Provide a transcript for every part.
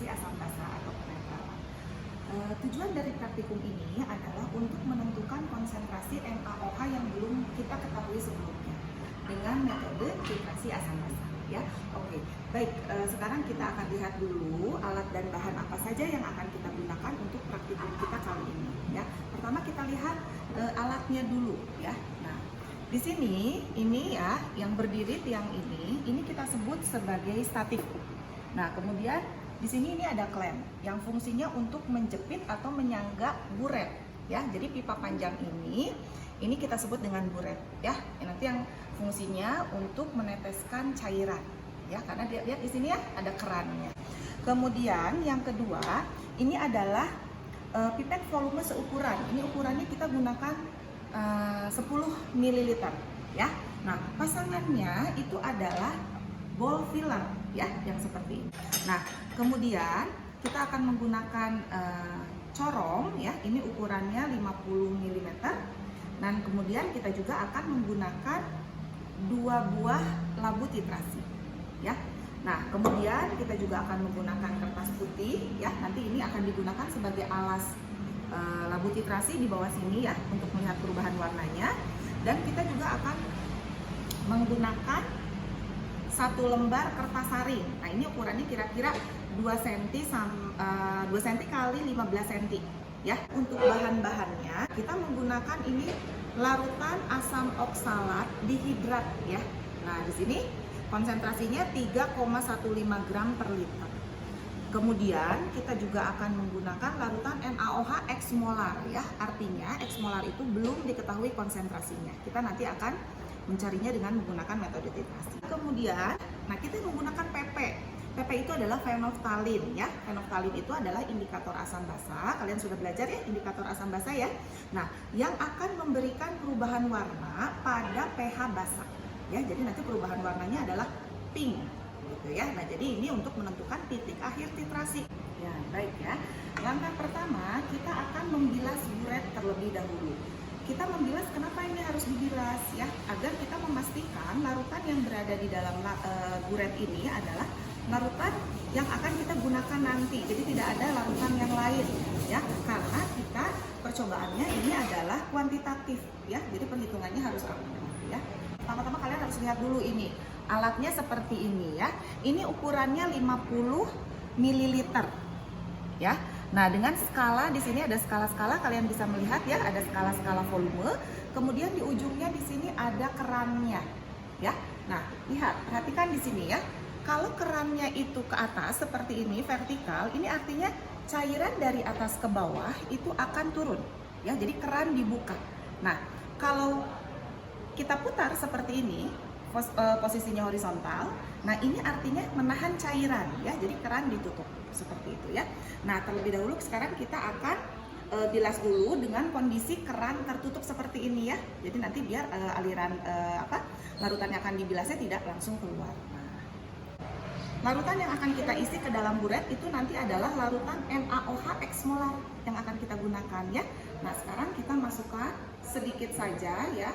titrasi asam basa atau penetralan. Tujuan dari praktikum ini adalah untuk menentukan konsentrasi NaOH yang belum kita ketahui sebelumnya dengan metode titrasi asam basa. Ya, oke. Baik, sekarang kita akan lihat dulu alat dan bahan apa saja yang akan kita gunakan untuk praktikum kita kali ini. Ya, pertama kita lihat alatnya dulu. Ya, nah di sini ini ya yang berdiri tiang ini kita sebut sebagai statif. Nah kemudian di sini ini ada klem yang fungsinya untuk menjepit atau menyangga buret. Ya, jadi pipa panjang ini kita sebut dengan buret. Ya, nanti yang fungsinya untuk meneteskan cairan. Ya, karena lihat di sini ya ada kerannya. Kemudian yang kedua ini adalah pipet volume seukuran. Ini ukurannya kita gunakan 10 ml ya. Nah, pasangannya itu adalah ball filler ya, yang seperti ini. Nah, kemudian kita akan menggunakan corong ya. Ini ukurannya 50 mm. Dan kemudian kita juga akan menggunakan 2 buah labu titrasi ya. Nah, kemudian kita juga akan menggunakan kertas putih ya. Nanti ini akan digunakan sebagai alas labu titrasi di bawah sini ya untuk melihat perubahan warnanya. Dan kita juga akan menggunakan 1 lembar kertas saring. Nah, ini ukurannya kira-kira 2 cm kali 15 cm ya. Untuk bahan-bahannya kita menggunakan ini larutan asam oksalat dihidrat ya. Nah, di sini konsentrasinya 3,15 gram per liter. Kemudian kita juga akan menggunakan larutan NaOH X molar ya. Artinya X molar itu belum diketahui konsentrasinya. Kita nanti akan mencarinya dengan menggunakan metode titrasi. Kemudian, nah kita menggunakan PP. PP itu adalah fenolftalin ya. Fenolftalin itu adalah indikator asam basa. Kalian sudah belajar ya indikator asam basa ya. Nah, yang akan memberikan perubahan warna pada pH basa. Ya, jadi nanti perubahan warnanya adalah pink gitu ya. Nah, jadi ini untuk menentukan titik akhir titrasi. Ya, baik ya. Langkah pertama kita akan membilas buret terlebih dahulu. Kita membilas, kenapa ini harus dibilas ya? Agar kita memastikan larutan yang berada di dalam buret ini adalah larutan yang akan kita gunakan nanti. Jadi tidak ada larutan yang lain ya. Karena kita percobaannya ini adalah kuantitatif ya. Jadi perhitungannya harus akurat ya. Pertama-tama kalian harus lihat dulu ini. Alatnya seperti ini ya. Ini ukurannya 50 ml ya. Nah, dengan skala di sini ada skala-skala, kalian bisa melihat ya, ada skala-skala volume. Kemudian di ujungnya di sini ada kerannya ya. Nah, lihat, perhatikan di sini ya. Kalau kerannya itu ke atas seperti ini vertikal, ini artinya cairan dari atas ke bawah itu akan turun ya. Jadi keran dibuka. Nah, kalau kita putar seperti ini, posisinya horizontal. Nah, ini artinya menahan cairan ya. Jadi keran ditutup seperti itu ya. Nah, terlebih dahulu sekarang kita akan bilas dulu dengan kondisi keran tertutup seperti ini ya. Jadi nanti biar aliran larutan yang akan dibilasnya tidak langsung keluar. Nah, larutan yang akan kita isi ke dalam buret itu nanti adalah larutan NaOH X molar yang akan kita gunakan ya. Nah, sekarang kita masukkan sedikit saja ya.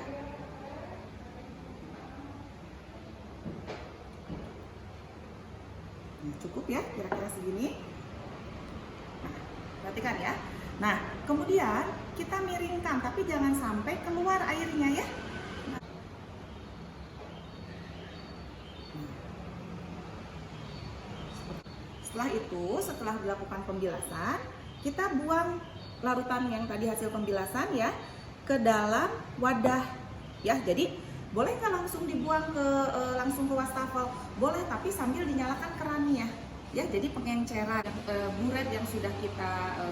Cukup ya, kira-kira segini. Nah, perhatikan ya. Nah, kemudian kita miringkan, tapi jangan sampai keluar airnya ya. Nah. Setelah itu, setelah dilakukan pembilasan, kita buang larutan yang tadi hasil pembilasan ya ke dalam wadah ya. Jadi boleh nggak langsung dibuang langsung ke wastafel? Boleh, tapi sambil dinyalakan kerannya ya. Jadi pengenceran buret yang sudah kita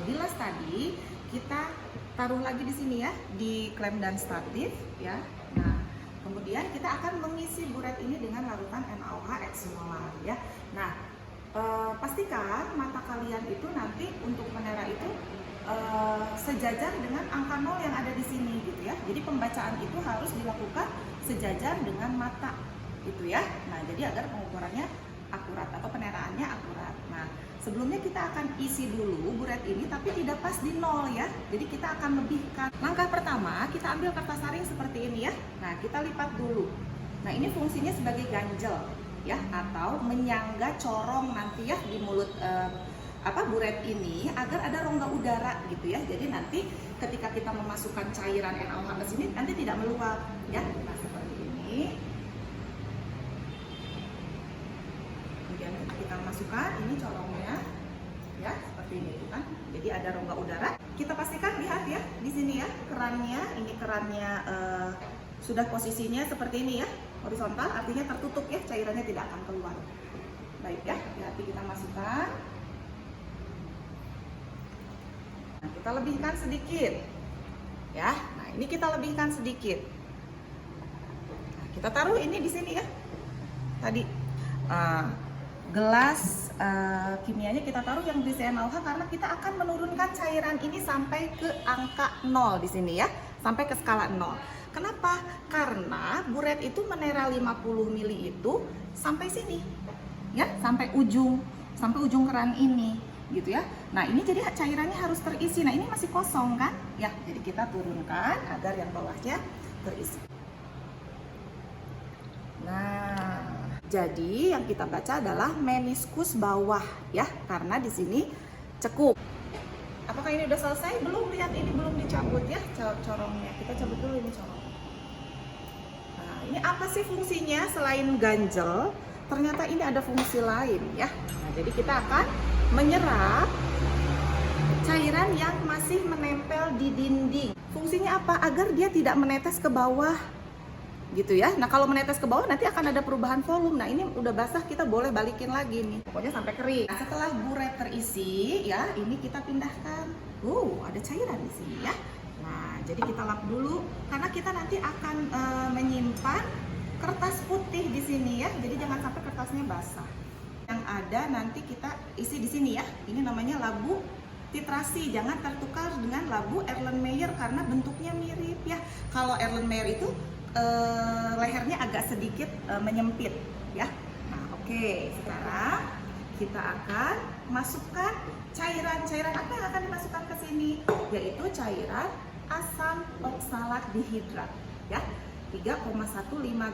bilas tadi kita taruh lagi di sini ya, di klem dan statif ya. Nah, kemudian kita akan mengisi buret ini dengan larutan NaOH X molar ya. Nah, pastikan mata kalian itu nanti untuk menera itu sejajar dengan angka 0 yang ada di sini gitu ya. Jadi pembacaan itu harus dilakukan sejajar dengan mata gitu ya. Nah, jadi agar pengukurannya akurat atau peneraannya akurat. Nah, sebelumnya kita akan isi dulu buret ini tapi tidak pas di 0 ya. Jadi kita akan lebihkan. Langkah pertama kita ambil kertas saring seperti ini ya. Nah, kita lipat dulu. Nah, ini fungsinya sebagai ganjel ya, atau menyangga corong nanti ya di mulut buret ini agar ada rongga udara gitu ya. Jadi nanti ketika kita memasukkan cairan NaOH ke sini nanti tidak meluap ya. Nah, seperti ini. Kemudian kita masukkan ini corongnya ya, seperti ini kan. Jadi ada rongga udara. Kita pastikan, lihat ya di sini ya kerannya. Ini kerannya sudah posisinya seperti ini ya, horizontal, artinya tertutup ya, cairannya tidak akan keluar. Baik ya, hati kita masukkan. Nah, kita lebihkan sedikit ya. Nah, ini kita lebihkan sedikit. Nah, kita taruh ini di sini ya. Tadi gelas kimianya kita taruh yang berisi NaOH karena kita akan menurunkan cairan ini sampai ke angka 0 di sini ya, sampai ke skala 0. Kenapa? Karena buret itu mineral 50 ml itu sampai sini ya, sampai ujung keran ini gitu ya. Nah, ini jadi cairannya harus terisi. Nah, ini masih kosong kan ya, jadi kita turunkan agar yang bawahnya terisi. Nah, jadi yang kita baca adalah meniskus bawah ya, karena di sini cekup. Apakah ini udah selesai? Belum, lihat ini belum dicabut ya corongnya. Kita cabut dulu ini corong. Nah, ini apa sih fungsinya selain ganjel? Ternyata ini ada fungsi lain ya. Nah, jadi kita akan menyerap cairan yang masih menempel di dinding. Fungsinya apa? Agar dia tidak menetes ke bawah gitu ya. Nah, kalau menetes ke bawah nanti akan ada perubahan volume. Nah, ini udah basah, kita boleh balikin lagi nih, pokoknya sampai kering. Nah, setelah buret terisi ya, ini kita pindahkan. Ada cairan di sini ya. Nah, jadi kita lap dulu karena kita nanti akan menyimpan kertas putih di sini ya. Jadi jangan sampai kertasnya basah. Yang ada nanti kita isi di sini ya. Ini namanya labu titrasi. Jangan tertukar dengan labu Erlenmeyer karena bentuknya mirip ya. Kalau Erlenmeyer itu lehernya agak sedikit menyempit ya. Nah, oke, sekarang kita akan masukkan cairan apa yang akan dimasukkan ke sini, yaitu cairan asam oksalat dihidrat ya, 3,15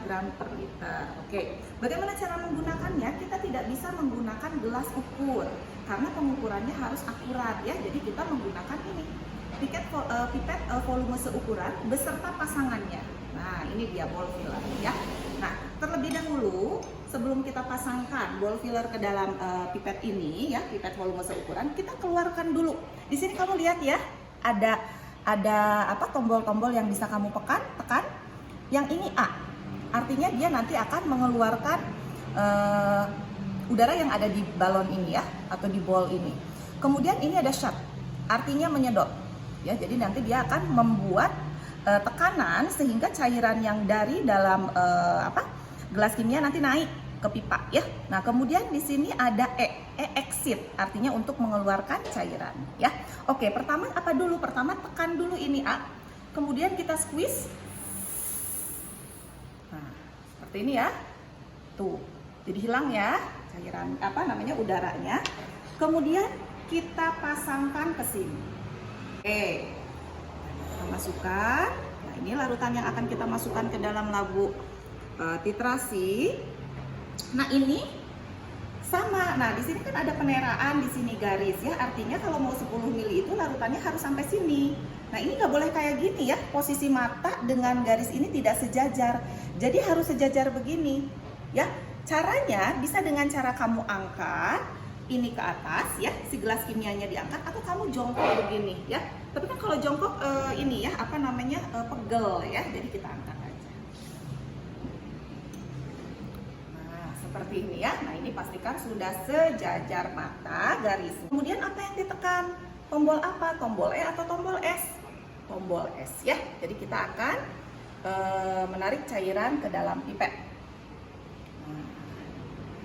gram per liter. Oke, bagaimana cara menggunakannya? Kita tidak bisa menggunakan gelas ukur karena pengukurannya harus akurat ya. Jadi kita menggunakan ini pipet volume seukuran beserta pasangannya. Nah, ini dia ball filler ya. Nah, terlebih dahulu sebelum kita pasangkan ball filler ke dalam pipet ini ya, pipet volume seukuran, kita keluarkan dulu. Di sini kamu lihat ya, ada apa tombol-tombol yang bisa kamu tekan. Yang ini A, artinya dia nanti akan mengeluarkan udara yang ada di balon ini ya, atau di ball ini. Kemudian ini ada shut, artinya menyedot ya. Jadi nanti dia akan membuat tekanan sehingga cairan yang dari dalam gelas kimia nanti naik ke pipa ya. Nah, kemudian di sini ada exit, artinya untuk mengeluarkan cairan ya. Oke, pertama apa dulu? Pertama tekan dulu ini A, kemudian kita squeeze. Nah, seperti ini ya. Tuh, jadi hilang ya cairan udaranya. Kemudian kita pasangkan ke sini. Oke. Kita masukkan. Nah, ini larutan yang akan kita masukkan ke dalam labu titrasi. Nah, ini sama. Nah, di sini kan ada peneraan, di sini garis ya. Artinya kalau mau 10 ml itu larutannya harus sampai sini. Nah, ini nggak boleh kayak gini ya. Posisi mata dengan garis ini tidak sejajar. Jadi harus sejajar begini ya. Caranya bisa dengan cara kamu angkat ini ke atas ya, si gelas kimianya diangkat, atau kamu jongkok begini ya. Tapi kan kalau jongkok ini ya, pegel ya, jadi kita angkat aja. Nah, seperti ini ya. Nah, ini pastikan sudah sejajar mata garis. Kemudian apa yang ditekan? Tombol apa? Tombol E atau tombol S? Tombol S ya. Jadi kita akan menarik cairan ke dalam pipet.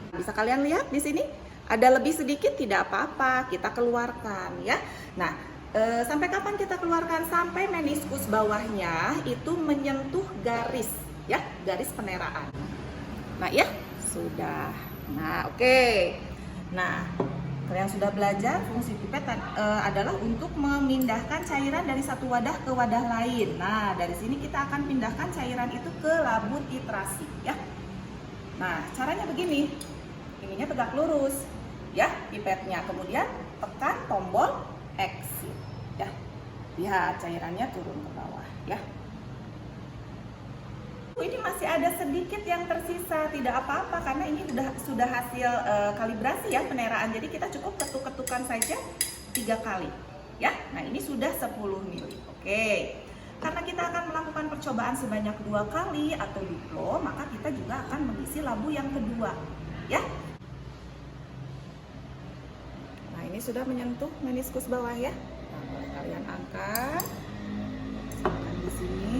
Nah, bisa kalian lihat di sini? Ada lebih sedikit tidak apa-apa, kita keluarkan ya. Nah, sampai kapan kita keluarkan? Sampai meniskus bawahnya itu menyentuh garis ya, garis peneraan. Nah ya, sudah. Nah, oke. Nah, kalian sudah belajar fungsi pipet adalah untuk memindahkan cairan dari satu wadah ke wadah lain. Nah, dari sini kita akan pindahkan cairan itu ke labu titrasi ya. Nah, caranya begini. Ininya tegak lurus. ya pipetnya, kemudian tekan tombol exit ya. Lihat cairannya turun ke bawah ya. Ini masih ada sedikit yang tersisa, tidak apa-apa karena ini sudah hasil kalibrasi ya peneraan. Jadi kita cukup ketuk-ketukan saja 3 kali ya. Nah, ini sudah 10 mili. Oke. Karena kita akan melakukan percobaan sebanyak 2 kali atau diplo, maka kita juga akan mengisi labu yang kedua ya. Nah, ini sudah menyentuh meniskus bawah ya. Nah, boleh kalian angkat. Masukkan di sini.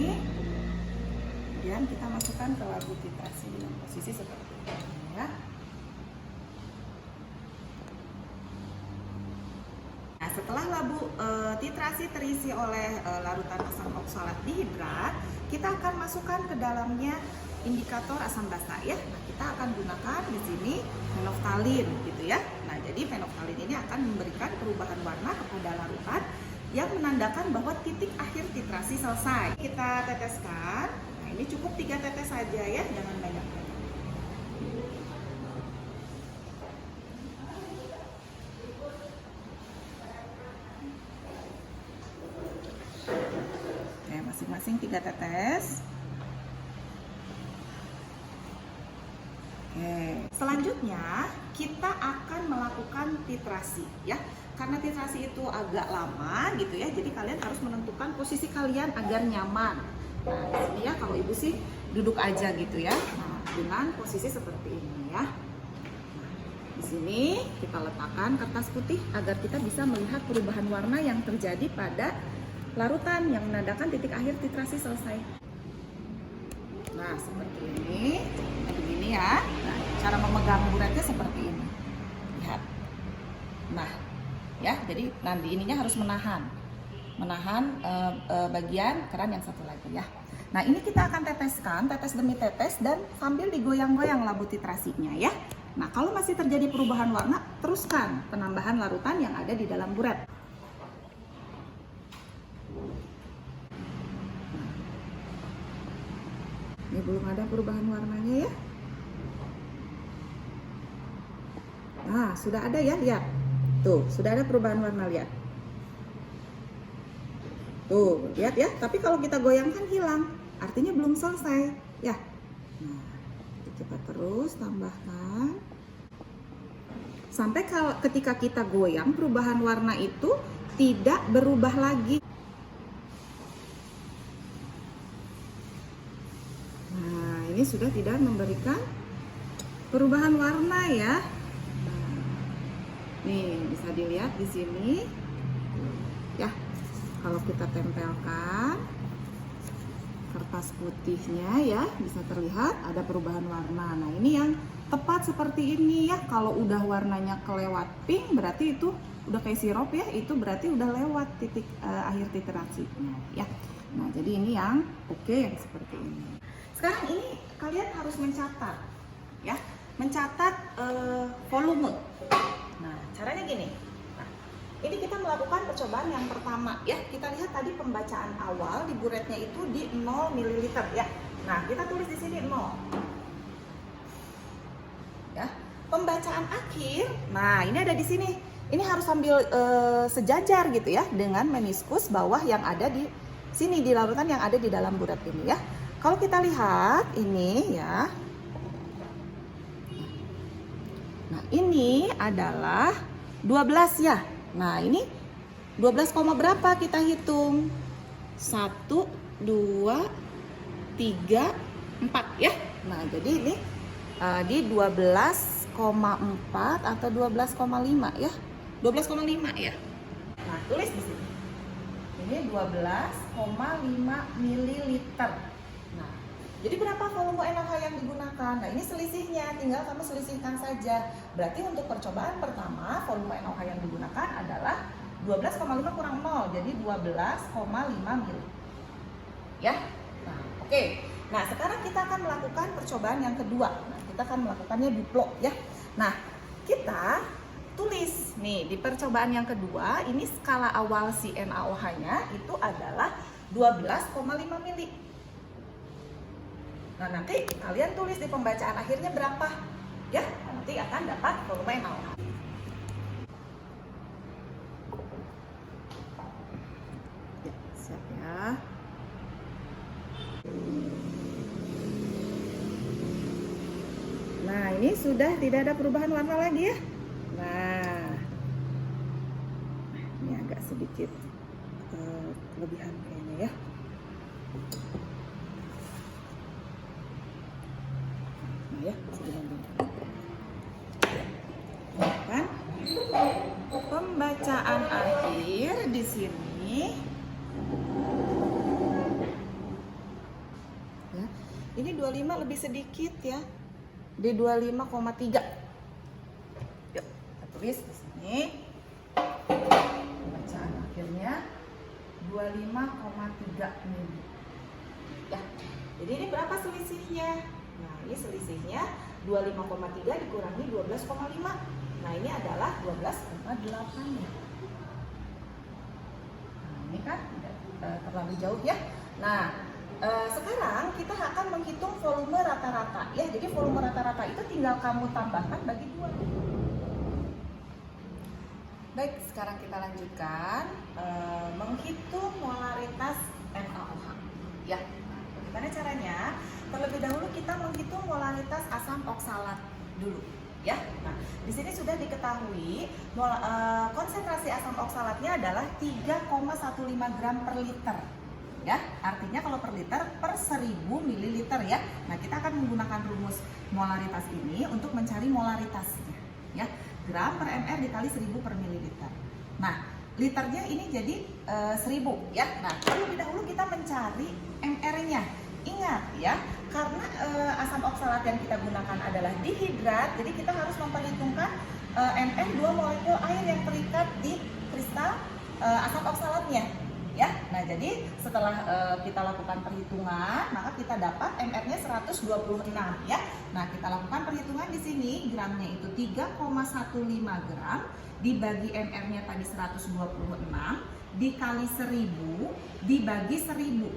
Kemudian kita masukkan ke labu titrasi dengan posisi seperti ini ya. Nah, setelah labu titrasi terisi oleh larutan asam oksalat dihidrat, kita akan masukkan ke dalamnya indikator asam basa ya. Nah, kita akan gunakan di sini fenolftalin gitu ya. Nah, jadi fenolftalin ini akan memberikan perubahan warna kepada larutan yang menandakan bahwa titik akhir titrasi selesai. Kita teteskan. Nah, ini cukup 3 tetes saja ya, jangan banyak-banyak. Oke, masing-masing 3 tetes. Oke, selanjutnya kita akan melakukan titrasi ya. Karena titrasi itu agak lama gitu ya, jadi kalian harus menentukan posisi kalian agar nyaman. Nah, di sini ya kalau ibu sih duduk aja gitu ya. Nah, dengan posisi seperti ini ya. Nah, di sini kita letakkan kertas putih agar kita bisa melihat perubahan warna yang terjadi pada larutan yang menandakan titik akhir titrasi selesai. Nah, seperti ini. Nah, begini ya. Nah, cara memegang buretnya seperti ini. Lihat. Nah, ya, jadi nanti ininya harus menahan bagian keran yang satu lagi ya. Nah, ini kita akan teteskan, tetes demi tetes dan sambil digoyang-goyang labu titrasinya ya. Nah, kalau masih terjadi perubahan warna, teruskan penambahan larutan yang ada di dalam buret. Ini belum ada perubahan warnanya ya. Nah, sudah ada ya, lihat. Tuh, sudah ada perubahan warna, lihat. Tuh, lihat ya. Tapi kalau kita goyangkan hilang, artinya belum selesai ya. Nah, kita terus tambahkan sampai ketika kita goyang perubahan warna itu tidak berubah lagi. Nah, ini sudah tidak memberikan perubahan warna ya. Nah, nih bisa dilihat di sini ya. Kalau kita tempelkan kertas putihnya ya, bisa terlihat ada perubahan warna. Nah, ini yang tepat seperti ini ya. Kalau udah warnanya kelewat pink, berarti itu udah kayak sirup ya. Itu berarti udah lewat titik akhir titrasinya ya. Nah, jadi ini yang oke yang seperti ini. Sekarang ini kalian harus mencatat ya. Mencatat volume. Nah, caranya gini. Ini kita melakukan percobaan yang pertama ya. Kita lihat tadi pembacaan awal di buretnya itu di 0 ml ya. Nah, kita tulis di sini 0. Ya. Pembacaan akhir. Nah, ini ada di sini. Ini harus sambil sejajar gitu ya dengan meniskus bawah yang ada di sini di larutan yang ada di dalam buret ini ya. Kalau kita lihat ini ya. Nah, ini adalah 12 ya. Nah, ini 12, berapa kita hitung? 1, 2, 3, 4 ya. Nah, jadi ini di 12,4 atau 12,5 ya. 12,5 ya. Nah, tulis di sini. Ini 12,5 ml. Nah, jadi berapa volume NaOH yang digunakan? Nah, ini selisihnya, tinggal kamu selisihkan saja. Berarti untuk percobaan pertama, volume NaOH yang digunakan adalah 12,5 kurang 0, jadi 12,5 ml. Ya? Nah, oke. Nah, sekarang kita akan melakukan percobaan yang kedua. Nah, kita akan melakukannya diplo ya. Nah, kita tulis nih di percobaan yang kedua, ini skala awal si NaOH-nya itu adalah 12,5 ml. Nah, nanti kalian tulis di pembacaan akhirnya berapa ya, nanti akan dapat volume NaOH. sudah tidak ada perubahan warna lagi ya. Nah, ini agak sedikit kelebihan kayaknya ya. Nah ya, kan pembacaan akhir di sini. Ya, ini 25 lebih sedikit ya. Di 25,3. Yuk, kita tulis di sini. Pembacaan akhirnya 25,3 mili. Ya. Jadi ini berapa selisihnya? Nah, ini selisihnya 25,3 dikurangi 12,5. Nah, ini adalah 12,8 ya. Nah, ini kan tidak terlalu jauh ya. Nah, sekarang kita akan menghitung volume rata-rata ya. Jadi volume rata-rata itu tinggal kamu tambahkan bagi 2. Baik, sekarang kita lanjutkan menghitung molaritas NaOH. Ya, bagaimana caranya? Terlebih dahulu kita menghitung molaritas asam oksalat dulu. Ya, nah di sini sudah diketahui konsentrasi asam oksalatnya adalah 3,15 gram per liter. Ya, artinya kalau per liter per 1000 ml ya. Nah, kita akan menggunakan rumus molaritas ini untuk mencari molaritasnya. Ya, gram per ml dikali 1000 per mililiter. Nah, liternya ini jadi 1000 ya. Nah, terlebih dahulu kita mencari mr-nya. Ingat ya, karena asam oksalat yang kita gunakan adalah dihidrat, jadi kita harus memperhitungkan mr 2 molekul air yang terikat di kristal asam oksalatnya. Ya, nah jadi setelah kita lakukan perhitungan, maka kita dapat mr-nya 126 ya. Nah, kita lakukan perhitungan di sini, gramnya itu 3,15 gram dibagi mr-nya tadi 126 dikali 1000 dibagi 1000.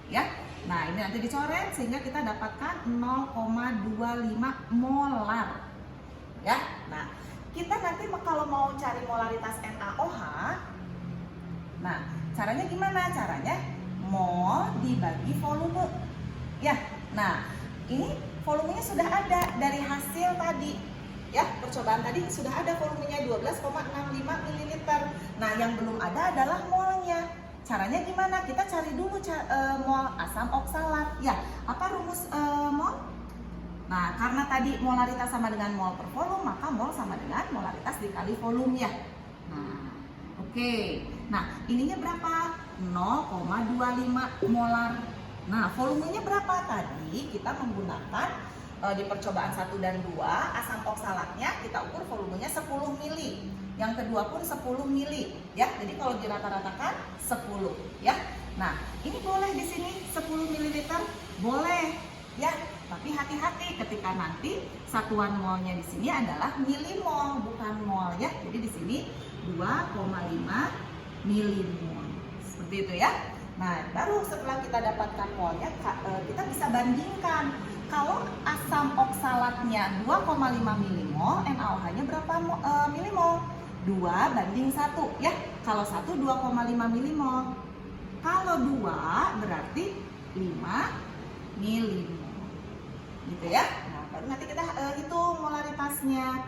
Ya. Nah, ini nanti dicoret sehingga kita dapatkan 0,25 molar. Ya. Nah, kita nanti kalau mau cari molaritas NaOH, nah, caranya gimana? Caranya mol dibagi volume. Ya. Nah, ini volumenya sudah ada dari hasil tadi. Ya, percobaan tadi sudah ada volumenya 12,65 ml. Nah, yang belum ada adalah molnya. Caranya gimana? Kita cari dulu mol asam oksalat. Ya, apa rumus mol? Nah, karena tadi molaritas sama dengan mol per volume, maka mol sama dengan molaritas dikali volume ya. Nah, oke. Nah, ininya berapa? 0,25 molar. Nah, volumenya berapa? Tadi kita menggunakan di percobaan 1 dan 2, asam oksalatnya kita ukur volumenya 10 mili. Yang kedua pun 10 mili ya. Jadi kalau dirata-ratakan 10 ya. Nah, ini boleh di sini 10 ml boleh ya. Tapi hati-hati ketika nanti satuan molnya di sini adalah milimol bukan mol ya. Jadi di sini 2,5 milimol. Seperti itu ya. Nah, baru setelah kita dapatkan molnya kita bisa bandingkan. Kalau asam oksalatnya 2,5 milimol, NaOH-nya berapa milimol? 2 banding 1 ya. Kalau 1 2,5 milimol. Kalau 2 berarti 5 milimol. Gitu ya. Nah, baru nanti kita hitung molaritasnya.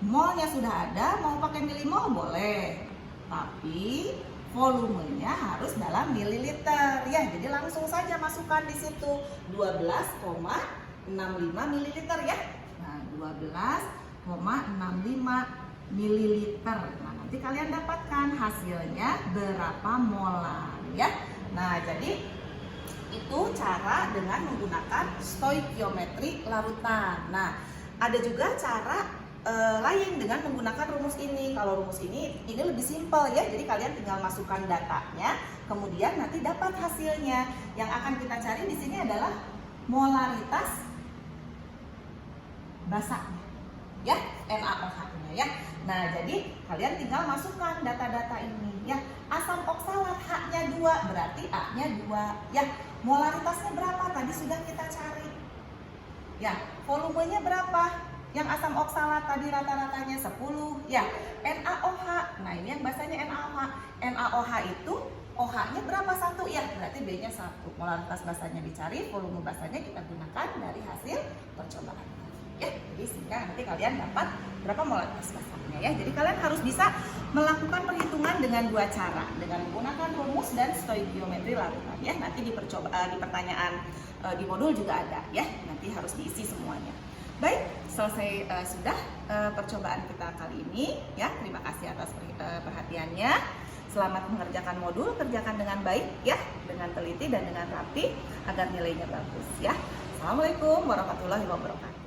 Molnya sudah ada, mau pakai milimol boleh. Tapi volumenya harus dalam mililiter ya. Jadi langsung saja masukkan di situ 12,65 mililiter ya. Nah, 12,65 mililiter. Nah, nanti kalian dapatkan hasilnya berapa molar ya. Nah, jadi itu cara dengan menggunakan stoikiometri larutan. Nah, ada juga cara lain dengan menggunakan rumus ini. Kalau rumus ini lebih simpel ya. Jadi kalian tinggal masukkan datanya, kemudian nanti dapat hasilnya. Yang akan kita cari di sini adalah molaritas basahnya ya, NaOH-nya ya. Nah, jadi kalian tinggal masukkan data-data ini ya. Asam oksalat H-nya 2, berarti A-nya 2 ya. Molaritasnya berapa? Tadi sudah kita cari. Ya, volumenya berapa? Yang asam oksalat tadi rata-ratanya 10 ya. NaOH. Nah, ini yang basahnya NaOH. NaOH itu OH-nya berapa? 1 ya. Berarti B-nya 1. Molaritas basahnya dicari, volume basahnya kita gunakan dari hasil percobaan. ya. Jadi sehingga nanti kalian dapat berapa molaritas pasarnya ya. Jadi kalian harus bisa melakukan perhitungan dengan dua cara, dengan menggunakan rumus dan stoikiometri larutan ya. Nanti di pertanyaan di modul juga ada ya. Nanti harus diisi semuanya. Baik, selesai sudah percobaan kita kali ini ya. Terima kasih atas perhatiannya. Selamat mengerjakan modul, kerjakan dengan baik ya, dengan teliti dan dengan rapi agar nilainya bagus ya. Assalamualaikum warahmatullahi wabarakatuh.